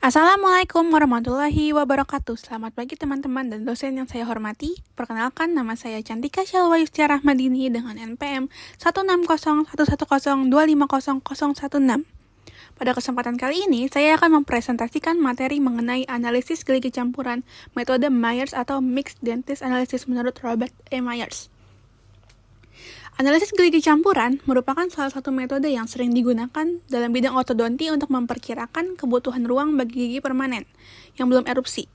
Assalamualaikum warahmatullahi wabarakatuh. Selamat pagi teman-teman dan dosen yang saya hormati. Perkenalkan, nama saya Cantika Syalwa Yustia Rahmadini dengan NPM 1601102500016. Pada kesempatan kali ini, saya akan mempresentasikan materi mengenai analisis gigi campuran metode Myers atau Mixed Dentist Analysis menurut Robert E. Myers. Analisis gigi campuran merupakan salah satu metode yang sering digunakan dalam bidang ortodonti untuk memperkirakan kebutuhan ruang bagi gigi permanen yang belum erupsi.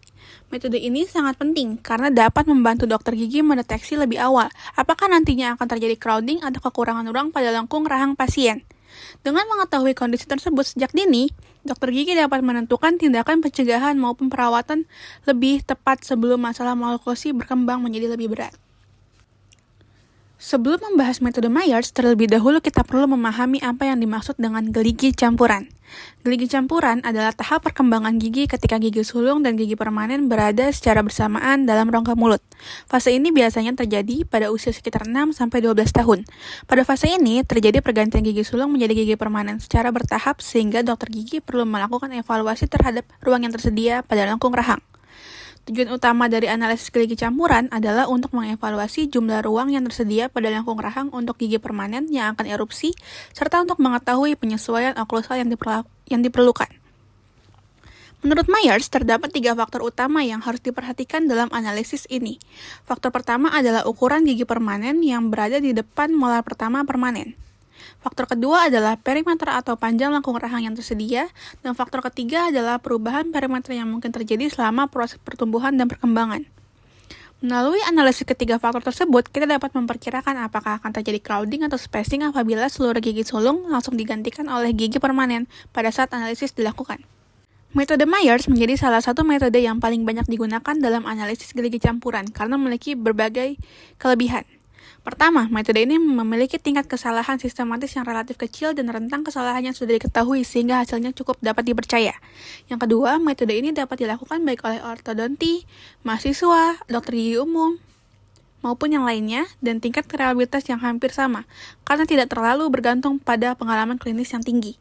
Metode ini sangat penting karena dapat membantu dokter gigi mendeteksi lebih awal apakah nantinya akan terjadi crowding atau kekurangan ruang pada lengkung rahang pasien. Dengan mengetahui kondisi tersebut sejak dini, dokter gigi dapat menentukan tindakan pencegahan maupun perawatan lebih tepat sebelum masalah maloklusi berkembang menjadi lebih berat. Sebelum membahas metode Myers, terlebih dahulu kita perlu memahami apa yang dimaksud dengan gigi campuran. Gigi campuran adalah tahap perkembangan gigi ketika gigi sulung dan gigi permanen berada secara bersamaan dalam rongga mulut. Fase ini biasanya terjadi pada usia sekitar 6-12 tahun. Pada fase ini, terjadi pergantian gigi sulung menjadi gigi permanen secara bertahap sehingga dokter gigi perlu melakukan evaluasi terhadap ruang yang tersedia pada lengkung rahang. Tujuan utama dari analisis gigi campuran adalah untuk mengevaluasi jumlah ruang yang tersedia pada lengkung rahang untuk gigi permanen yang akan erupsi, serta untuk mengetahui penyesuaian oklusal yang diperlukan. Menurut Myers, terdapat 3 faktor utama yang harus diperhatikan dalam analisis ini. Faktor pertama adalah ukuran gigi permanen yang berada di depan molar pertama permanen. Faktor kedua adalah perimeter atau panjang lengkung rahang yang tersedia, dan faktor ketiga adalah perubahan perimeter yang mungkin terjadi selama proses pertumbuhan dan perkembangan. Melalui analisis ketiga faktor tersebut, kita dapat memperkirakan apakah akan terjadi crowding atau spacing apabila seluruh gigi sulung langsung digantikan oleh gigi permanen pada saat analisis dilakukan. Metode Myers menjadi salah satu metode yang paling banyak digunakan dalam analisis gigi campuran karena memiliki berbagai kelebihan. Pertama, metode ini memiliki tingkat kesalahan sistematis yang relatif kecil dan rentang kesalahan yang sudah diketahui sehingga hasilnya cukup dapat dipercaya. Yang kedua, metode ini dapat dilakukan baik oleh ortodonti, mahasiswa, dokter gigi umum, maupun yang lainnya, dan tingkat reliabilitas yang hampir sama, karena tidak terlalu bergantung pada pengalaman klinis yang tinggi.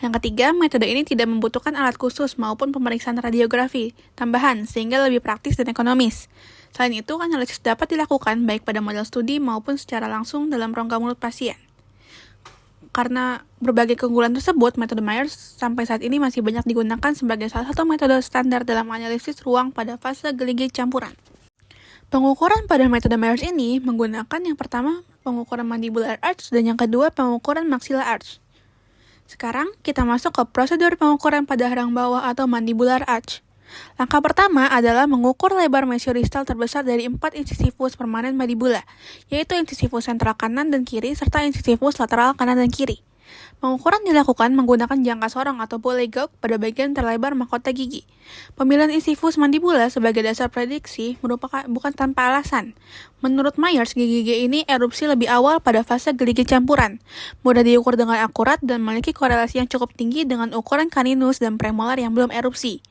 Yang ketiga, metode ini tidak membutuhkan alat khusus maupun pemeriksaan radiografi tambahan sehingga lebih praktis dan ekonomis. Selain itu, analisis dapat dilakukan baik pada model studi maupun secara langsung dalam rongga mulut pasien. Karena berbagai keunggulan tersebut, metode Myers sampai saat ini masih banyak digunakan sebagai salah satu metode standar dalam analisis ruang pada fase gigi campuran. Pengukuran pada metode Myers ini menggunakan yang pertama pengukuran mandibular arch dan yang kedua pengukuran maxilla arch. Sekarang kita masuk ke prosedur pengukuran pada harang bawah atau mandibular arch. Langkah pertama adalah mengukur lebar mesioristal terbesar dari 4 incisivus permanen mandibula, yaitu incisivus sentral kanan dan kiri serta incisivus lateral kanan dan kiri. Pengukuran dilakukan menggunakan jangka sorong atau polygogue pada bagian terlebar mahkota gigi. Pemilihan incisivus mandibula sebagai dasar prediksi merupakan bukan tanpa alasan. Menurut Myers, gigi ini erupsi lebih awal pada fase gigi campuran, mudah diukur dengan akurat dan memiliki korelasi yang cukup tinggi dengan ukuran caninus dan premolar yang belum erupsi.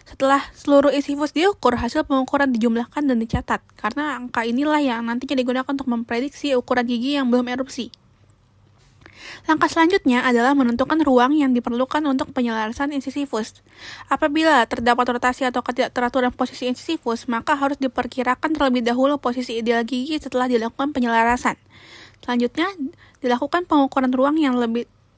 Setelah seluruh incisivus diukur, hasil pengukuran dijumlahkan dan dicatat, karena angka inilah yang nantinya digunakan untuk memprediksi ukuran gigi yang belum erupsi. Langkah selanjutnya adalah menentukan ruang yang diperlukan untuk penyelarasan incisivus. Apabila terdapat rotasi atau ketidakteraturan posisi incisivus, maka harus diperkirakan terlebih dahulu posisi ideal gigi setelah dilakukan penyelarasan. Selanjutnya, dilakukan pengukuran ruang yang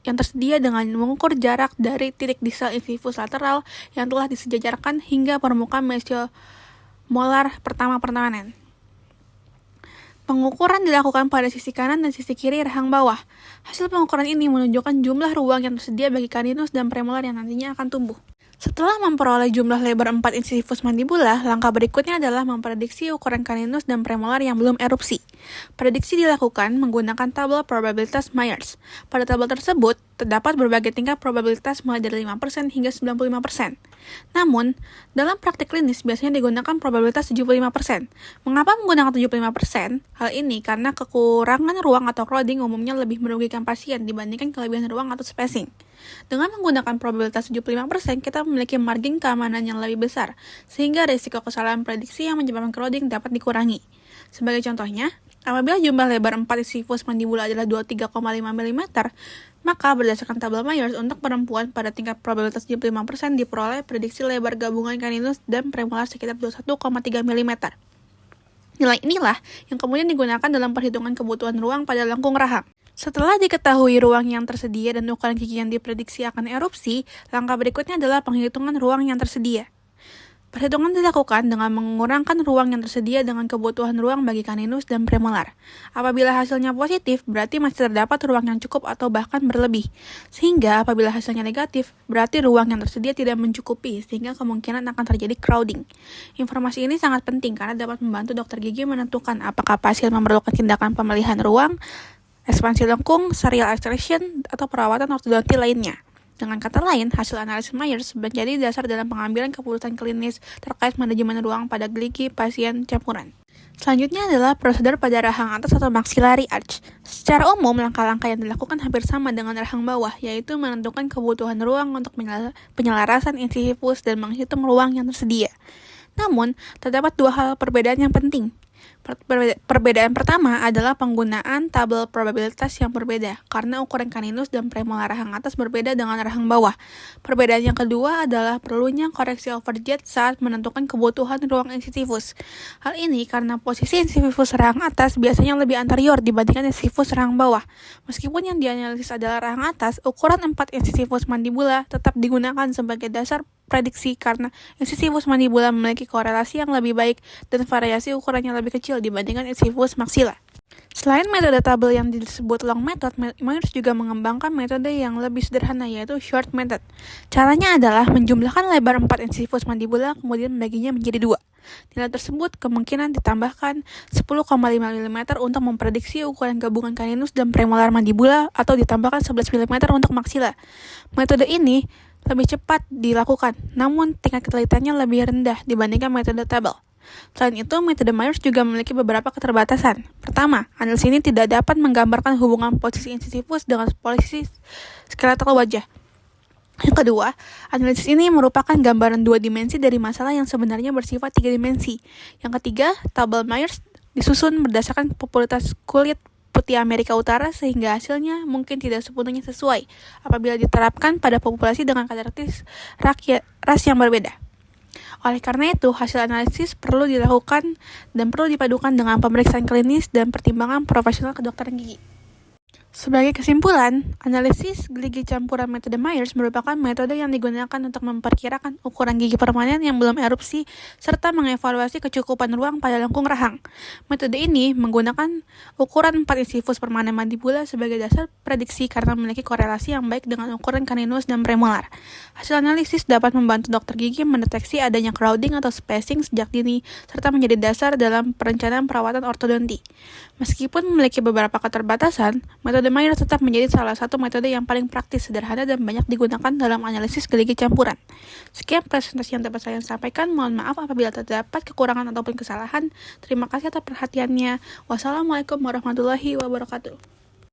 tersedia dengan mengukur jarak dari titik distal incisivus lateral yang telah disejajarkan hingga permukaan mesiomolar pertama permanen. Pengukuran dilakukan pada sisi kanan dan sisi kiri rahang bawah. Hasil pengukuran ini menunjukkan jumlah ruang yang tersedia bagi caninus dan premolar yang nantinya akan tumbuh. Setelah memperoleh jumlah lebar 4 incisivus mandibula, langkah berikutnya adalah memprediksi ukuran caninus dan premolar yang belum erupsi. Prediksi dilakukan menggunakan tabel probabilitas Myers. Pada tabel tersebut, terdapat berbagai tingkat probabilitas mulai dari 5% hingga 95%. Namun, dalam praktik klinis biasanya digunakan probabilitas 75%. Mengapa menggunakan 75%? Hal ini karena kekurangan ruang atau crowding umumnya lebih merugikan pasien dibandingkan kelebihan ruang atau spacing. Dengan menggunakan probabilitas 75%, kita memiliki margin keamanan yang lebih besar, sehingga risiko kesalahan prediksi yang menyebabkan crowding dapat dikurangi. Sebagai contohnya, Apabila jumlah lebar 4 sifus mandibula adalah 23,5 mm, maka berdasarkan tabel Myers untuk perempuan pada tingkat probabilitas 75% diperoleh prediksi lebar gabungan caninus dan premolar sekitar 21,3 mm. Nilai inilah yang kemudian digunakan dalam perhitungan kebutuhan ruang pada lengkung rahang. Setelah diketahui ruang yang tersedia dan ukuran gigi yang diprediksi akan erupsi, langkah berikutnya adalah penghitungan ruang yang tersedia. Perhitungan dilakukan dengan mengurangkan ruang yang tersedia dengan kebutuhan ruang bagi caninus dan premolar. Apabila hasilnya positif, berarti masih terdapat ruang yang cukup atau bahkan berlebih. Sehingga apabila hasilnya negatif, berarti ruang yang tersedia tidak mencukupi, sehingga kemungkinan akan terjadi crowding. Informasi ini sangat penting karena dapat membantu dokter gigi menentukan apakah pasien memerlukan tindakan pemilihan ruang, ekspansi lengkung, serial extraction, atau perawatan ortodonti lainnya. Dengan kata lain, hasil analisis Myers menjadi dasar dalam pengambilan keputusan klinis terkait manajemen ruang pada gigi pasien campuran. Selanjutnya adalah prosedur pada rahang atas atau maxillary arch. Secara umum, langkah-langkah yang dilakukan hampir sama dengan rahang bawah, yaitu menentukan kebutuhan ruang untuk penyelarasan insisifus dan menghitung ruang yang tersedia. Namun, terdapat dua hal perbedaan yang penting. Perbedaan pertama adalah penggunaan tabel probabilitas yang berbeda, karena ukuran caninus dan premolar rahang atas berbeda dengan rahang bawah. Perbedaan yang kedua adalah perlunya koreksi overjet saat menentukan kebutuhan ruang insisifus. Hal ini karena posisi insisifus rahang atas biasanya lebih anterior dibandingkan insisifus rahang bawah. Meskipun yang dianalisis adalah rahang atas, ukuran 4 insisifus mandibula tetap digunakan sebagai dasar prediksi karena insisifus mandibula memiliki korelasi yang lebih baik dan variasi ukurannya lebih kecil dibandingkan insisifus maxilla. Selain metode tabel yang disebut long method, Myers juga mengembangkan metode yang lebih sederhana yaitu short method. Caranya adalah menjumlahkan lebar 4 insisifus mandibula kemudian membaginya menjadi 2. Nilai tersebut kemungkinan ditambahkan 10,5 mm untuk memprediksi ukuran gabungan caninus dan premolar mandibula atau ditambahkan 11 mm untuk maxilla. Metode ini lebih cepat dilakukan, namun tingkat ketelitiannya lebih rendah dibandingkan metode tabel. Selain itu, metode Myers juga memiliki beberapa keterbatasan. Pertama, analisis ini tidak dapat menggambarkan hubungan posisi insisifus dengan posisi skeletal wajah. Yang kedua, analisis ini merupakan gambaran 2 dimensi dari masalah yang sebenarnya bersifat 3 dimensi. Yang ketiga, tabel Myers disusun berdasarkan popularitas kulit putih Amerika Utara sehingga hasilnya mungkin tidak sepenuhnya sesuai apabila diterapkan pada populasi dengan karakteristik ras yang berbeda. Oleh karena itu, hasil analisis perlu dilakukan dan perlu dipadukan dengan pemeriksaan klinis dan pertimbangan profesional kedokteran gigi. Sebagai kesimpulan, analisis gigi campuran metode Myers merupakan metode yang digunakan untuk memperkirakan ukuran gigi permanen yang belum erupsi serta mengevaluasi kecukupan ruang pada lengkung rahang. Metode ini menggunakan ukuran 4 insisifus permanen mandibula sebagai dasar prediksi karena memiliki korelasi yang baik dengan ukuran caninus dan premolar. Hasil analisis dapat membantu dokter gigi mendeteksi adanya crowding atau spacing sejak dini serta menjadi dasar dalam perencanaan perawatan ortodonti. Meskipun memiliki beberapa keterbatasan, metode Myers tetap menjadi salah satu metode yang paling praktis, sederhana, dan banyak digunakan dalam analisis gigi campuran. Sekian presentasi yang dapat saya sampaikan. Mohon maaf apabila terdapat kekurangan ataupun kesalahan. Terima kasih atas perhatiannya. Wassalamualaikum warahmatullahi wabarakatuh.